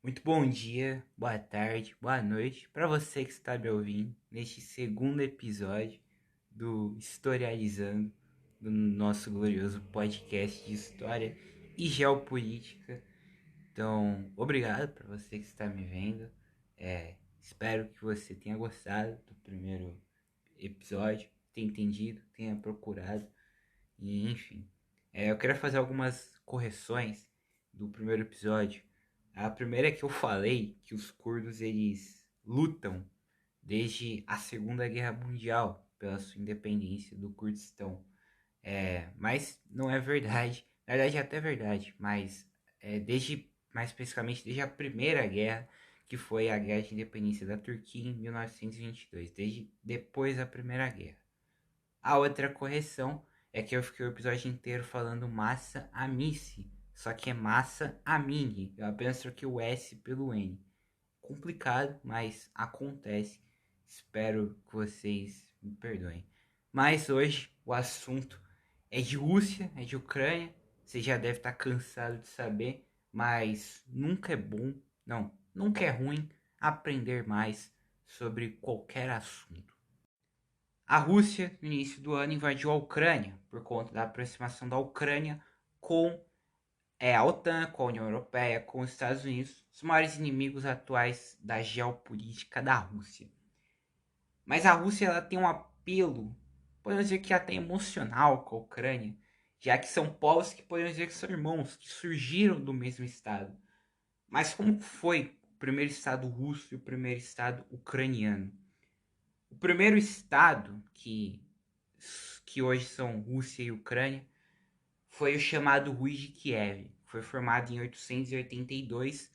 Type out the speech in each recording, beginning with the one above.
Muito bom dia, boa tarde, boa noite para você que está me ouvindo neste segundo episódio do Historializando, do nosso glorioso podcast de história e geopolítica. Então, obrigado para você que está me vendo. Espero que você tenha gostado do primeiro episódio, tenha entendido, tenha procurado e enfim. Eu quero fazer algumas correções do primeiro episódio. A primeira é que eu falei que os curdos eles lutam desde a Segunda Guerra Mundial pela sua independência do Kurdistão. Mas não é verdade. Na verdade é até verdade, mas desde mais especificamente desde a Primeira Guerra, que foi a Guerra de Independência da Turquia em 1922, desde depois da Primeira Guerra. A outra correção é que eu fiquei o episódio inteiro falando Massa Amice, só que é Massa Amini. Eu apenas troquei o S pelo N. Complicado, mas acontece. Espero que vocês me perdoem. Mas hoje o assunto é de Rússia, é de Ucrânia. Você já deve estar cansado de saber, mas nunca é bom, não, nunca é ruim aprender mais sobre qualquer assunto. A Rússia, no início do ano, invadiu a Ucrânia por conta da aproximação da Ucrânia com a OTAN, com a União Europeia, com os Estados Unidos, os maiores inimigos atuais da geopolítica da Rússia. Mas a Rússia ela tem um apelo, podemos dizer que até emocional com a Ucrânia, já que são povos que podemos dizer que são irmãos, que surgiram do mesmo estado. Mas como foi o primeiro estado russo e o primeiro estado ucraniano? O primeiro estado que hoje são Rússia e Ucrânia foi o chamado Rus de Kiev. Foi formado em 882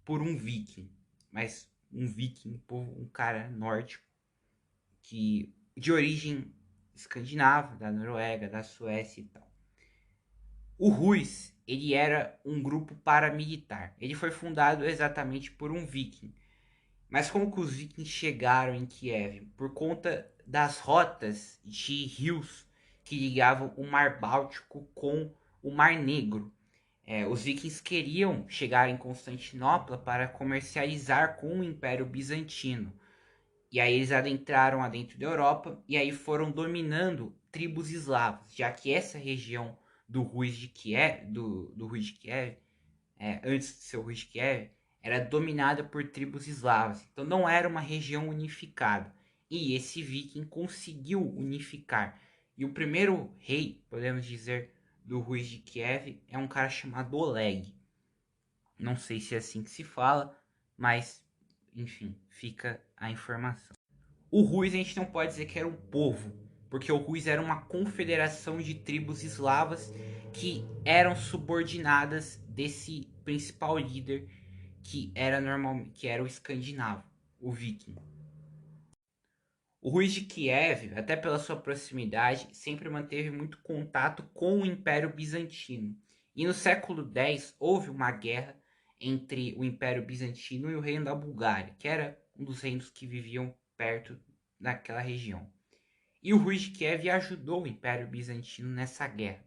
por um viking, mas um viking, um cara nórdico que de origem escandinava, da Noruega, da Suécia e tal. O Rus, ele era um grupo paramilitar. Ele foi fundado exatamente por um viking. Mas como que os vikings chegaram em Kiev? Por conta das rotas de rios que ligavam o Mar Báltico com o Mar Negro. Os vikings queriam chegar em Constantinopla para comercializar com o Império Bizantino. E aí eles adentraram dentro da Europa e aí foram dominando tribos eslavas, já que essa região do Rus de Kiev, do Rus de Kiev, antes de ser o Rus de Kiev, era dominada por tribos eslavas. Então não era uma região unificada. E esse viking conseguiu unificar. E o primeiro rei, podemos dizer, do Rus de Kiev é um cara chamado Oleg. Não sei se é assim que se fala, mas enfim, fica a informação. O Rus a gente não pode dizer que era um povo, porque o Rus era uma confederação de tribos eslavas que eram subordinadas desse principal líder que era o escandinavo, o viking. O Rus de Kiev, até pela sua proximidade, sempre manteve muito contato com o Império Bizantino. E no século X houve uma guerra entre o Império Bizantino e o Reino da Bulgária, que era um dos reinos que viviam perto daquela região. E o Rus de Kiev ajudou o Império Bizantino nessa guerra.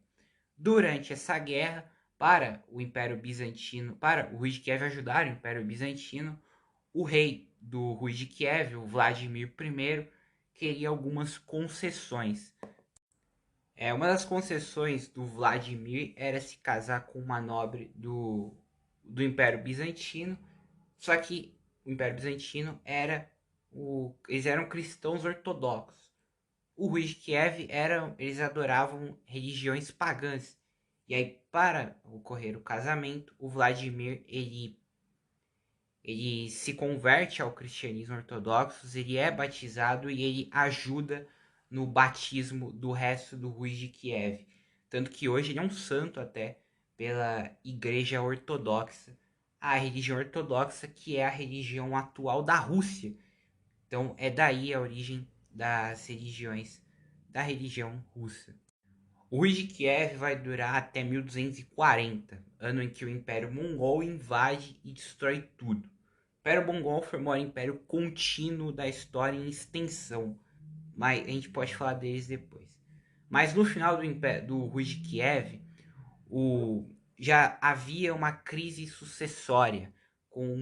Durante essa guerra, para o Império Bizantino, para o Rus de Kiev ajudar o Império Bizantino, o rei do Rus de Kiev, o Vladimir I, queria algumas concessões. Uma das concessões do Vladimir era se casar com uma nobre do Império Bizantino, só que o Império Bizantino eles eram cristãos ortodoxos. O Rus de Kiev eles adoravam religiões pagãs. E aí, para ocorrer o casamento, o Vladimir ele se converte ao cristianismo ortodoxo, ele é batizado e ele ajuda no batismo do resto do Rus de Kiev. Tanto que hoje ele é um santo até pela Igreja Ortodoxa, a religião ortodoxa que é a religião atual da Rússia. Então é daí a origem das religiões da religião russa. O Rus de Kiev vai durar até 1240, ano em que o Império Mongol invade e destrói tudo. O Império Mongol foi o maior império contínuo da história em extensão, mas a gente pode falar deles depois. Mas no final do Rus de Kiev, já havia uma crise sucessória com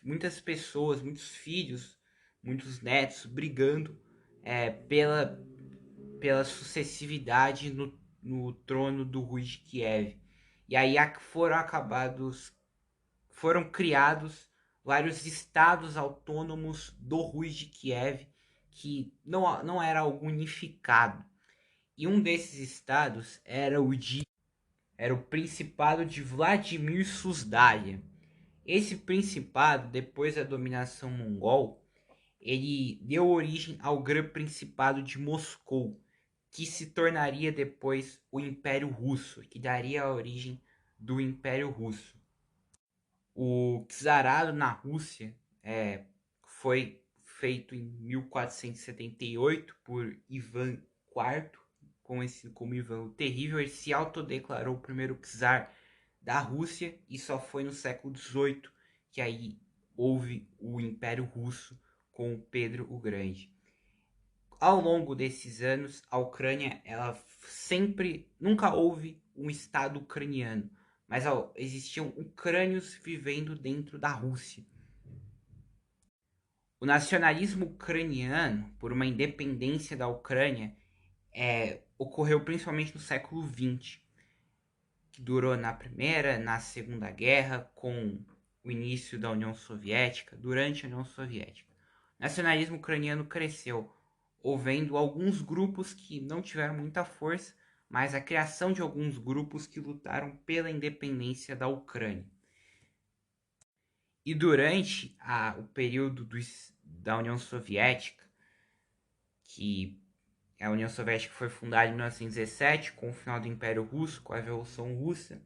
muitas pessoas, muitos filhos, muitos netos brigando pela sucessividade no trono do Rui de Kiev. E aí foram criados vários estados autônomos do Rui de Kiev, que não era algo unificado. E um desses estados era o Principado de Vladimir Susdalia. Esse principado, depois da dominação mongol, ele deu origem ao Grande Principado de Moscou, que se tornaria depois o Império Russo, que daria a origem do Império Russo. O czarado na Rússia foi feito em 1478 por Ivan IV, conhecido como Ivan o Terrível. Ele se autodeclarou o primeiro czar da Rússia e só foi no século XVIII que aí houve o Império Russo com Pedro o Grande. Ao longo desses anos, a Ucrânia, nunca houve um estado ucraniano, mas existiam ucrânios vivendo dentro da Rússia. O nacionalismo ucraniano, por uma independência da Ucrânia, ocorreu principalmente no século XX, que durou na Primeira, na Segunda Guerra, com o início da União Soviética, durante a União Soviética. O nacionalismo ucraniano cresceu, houvendo alguns grupos que não tiveram muita força, mas a criação de alguns grupos que lutaram pela independência da Ucrânia. E durante o período da União Soviética, que a União Soviética foi fundada em 1917, com o final do Império Russo, com a Revolução Russa,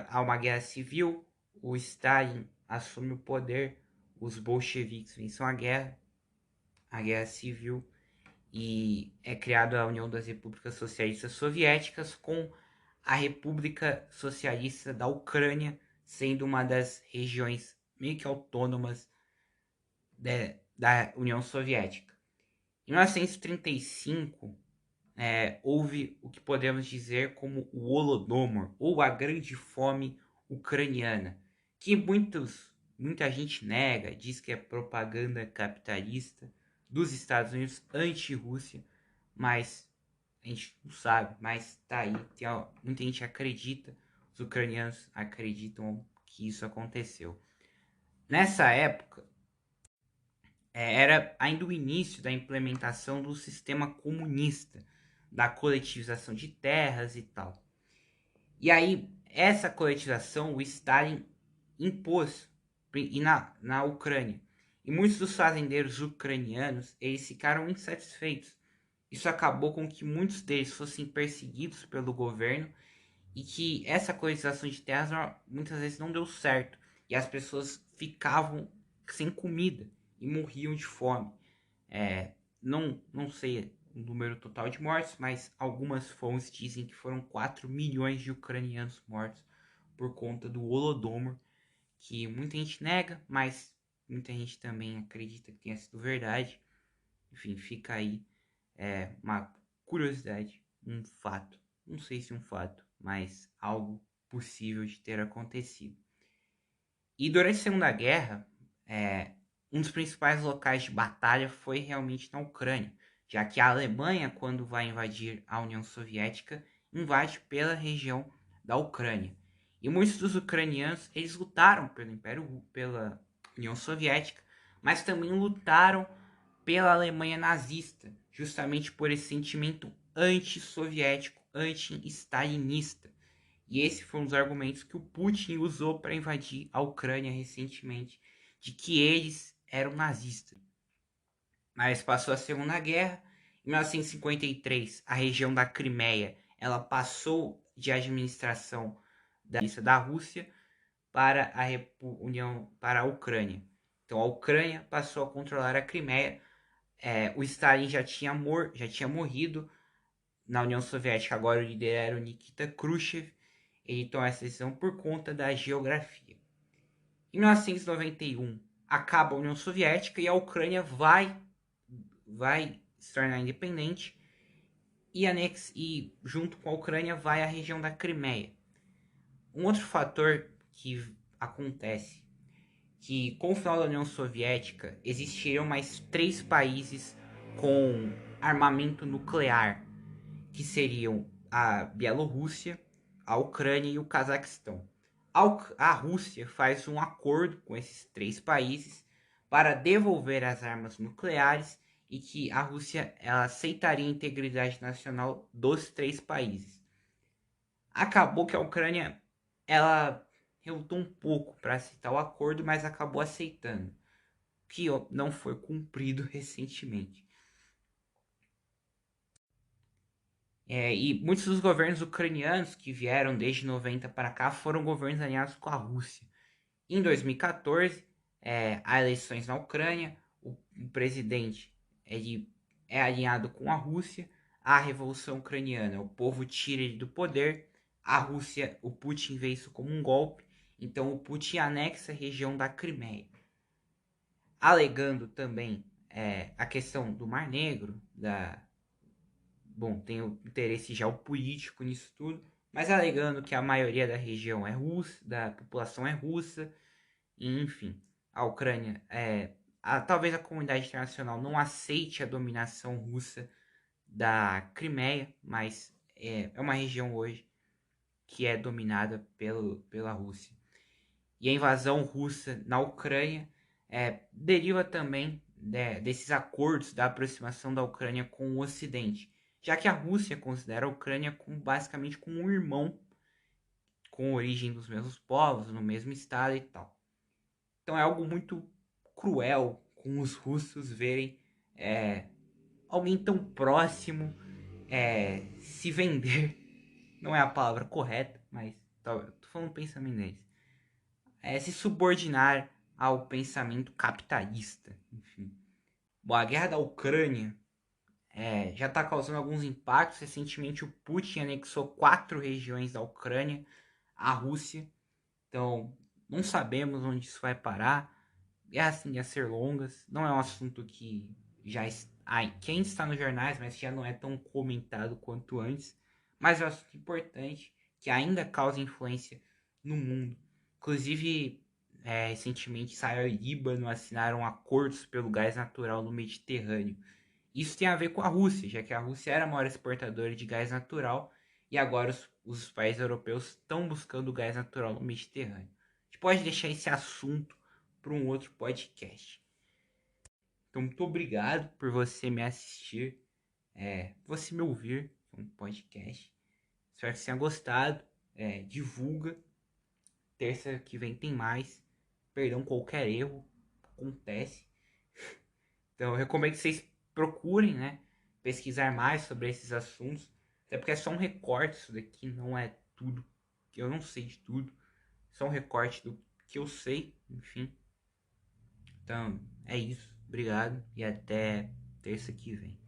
há uma guerra civil, o Stalin assume o poder, os bolcheviques vencem a guerra civil, e é criada a União das Repúblicas Socialistas Soviéticas, com a República Socialista da Ucrânia sendo uma das regiões meio que autônomas da União Soviética. Em 1935, houve o que podemos dizer como o Holodomor, ou a Grande Fome Ucraniana, que muita gente nega, diz que é propaganda capitalista dos Estados Unidos anti-Rússia, mas a gente não sabe, mas tá aí, muita gente acredita, os ucranianos acreditam que isso aconteceu. Nessa época, era ainda o início da implementação do sistema comunista, da coletivização de terras e tal. E aí, essa coletivização, o Stalin impôs na Ucrânia. E muitos dos fazendeiros ucranianos, eles ficaram insatisfeitos. Isso acabou com que muitos deles fossem perseguidos pelo governo e que essa coletivização de terras muitas vezes não deu certo. E as pessoas ficavam sem comida e morriam de fome. Não sei o número total de mortes, mas algumas fontes dizem que foram 4 milhões de ucranianos mortos por conta do Holodomor, que muita gente nega, mas muita gente também acredita que tenha sido verdade. Enfim, fica aí uma curiosidade, um fato. Não sei se um fato, mas algo possível de ter acontecido. E durante a Segunda Guerra, um dos principais locais de batalha foi realmente na Ucrânia, já que a Alemanha, quando vai invadir a União Soviética, invade pela região da Ucrânia. E muitos dos ucranianos, eles lutaram pela União Soviética, mas também lutaram pela Alemanha nazista, justamente por esse sentimento anti-soviético, anti-stalinista. E esse foi um dos argumentos que o Putin usou para invadir a Ucrânia recentemente, de que eles eram nazistas. Mas passou a Segunda Guerra. Em 1953, a região da Crimeia ela passou de administração da Rússia para a Ucrânia. Então a Ucrânia passou a controlar a Crimeia. O Stalin já tinha morrido na União Soviética. Agora o líder era o Nikita Khrushchev. Ele tomou essa decisão por conta da geografia. Em 1991, acaba a União Soviética e a Ucrânia vai se tornar independente e junto com a Ucrânia vai a região da Crimeia. Um outro fator que acontece que com o final da União Soviética existiriam mais 3 países com armamento nuclear, que seriam a Bielorrússia, a Ucrânia e o Cazaquistão. A Rússia faz um acordo com esses 3 países para devolver as armas nucleares e que a Rússia ela aceitaria a integridade nacional dos 3 países. Acabou que a Ucrânia ela relutou um pouco para aceitar o acordo, mas acabou aceitando, que não foi cumprido recentemente. E muitos dos governos ucranianos que vieram desde 90 para cá foram governos alinhados com a Rússia. Em 2014, há eleições na Ucrânia, o presidente ele é alinhado com a Rússia, há a Revolução Ucraniana, o povo tira ele do poder, a Rússia, o Putin vê isso como um golpe, então o Putin anexa a região da Crimeia, alegando também a questão do Mar Negro, tem o interesse geopolítico nisso tudo, mas alegando que a maioria da região é russa, da população é russa, e, enfim, a Ucrânia, talvez a comunidade internacional não aceite a dominação russa da Crimeia, mas é uma região hoje que é dominada pela Rússia. E a invasão russa na Ucrânia deriva também desses acordos da aproximação da Ucrânia com o Ocidente, já que a Rússia considera a Ucrânia basicamente como um irmão, com origem dos mesmos povos, no mesmo estado e tal. Então é algo muito cruel com os russos verem alguém tão próximo se vender. Não é a palavra correta, mas tô falando do pensamento deles. Se subordinar ao pensamento capitalista. Enfim. Bom, a guerra da Ucrânia já está causando alguns impactos. Recentemente o Putin anexou 4 regiões da Ucrânia à Rússia. Então não sabemos onde isso vai parar. Guerras tendem a ser longas. Não é um assunto que que ainda está nos jornais, mas já não é tão comentado quanto antes. Mas é um assunto importante que ainda causa influência no mundo. Inclusive, recentemente Israel e Líbano assinaram acordos pelo gás natural no Mediterrâneo. Isso tem a ver com a Rússia, já que a Rússia era a maior exportadora de gás natural e agora os países europeus estão buscando gás natural no Mediterrâneo. A gente pode deixar esse assunto para um outro podcast. Então, muito obrigado por você me assistir, você me ouvir no podcast. Espero que você tenha gostado. Divulga. Terça que vem tem mais. Perdão qualquer erro. Acontece. Então eu recomendo que vocês procurem, né? Pesquisar mais sobre esses assuntos. Até porque é só um recorte, isso daqui não é tudo. Eu não sei de tudo. Só um recorte do que eu sei, enfim. Então, é isso. Obrigado e até terça que vem.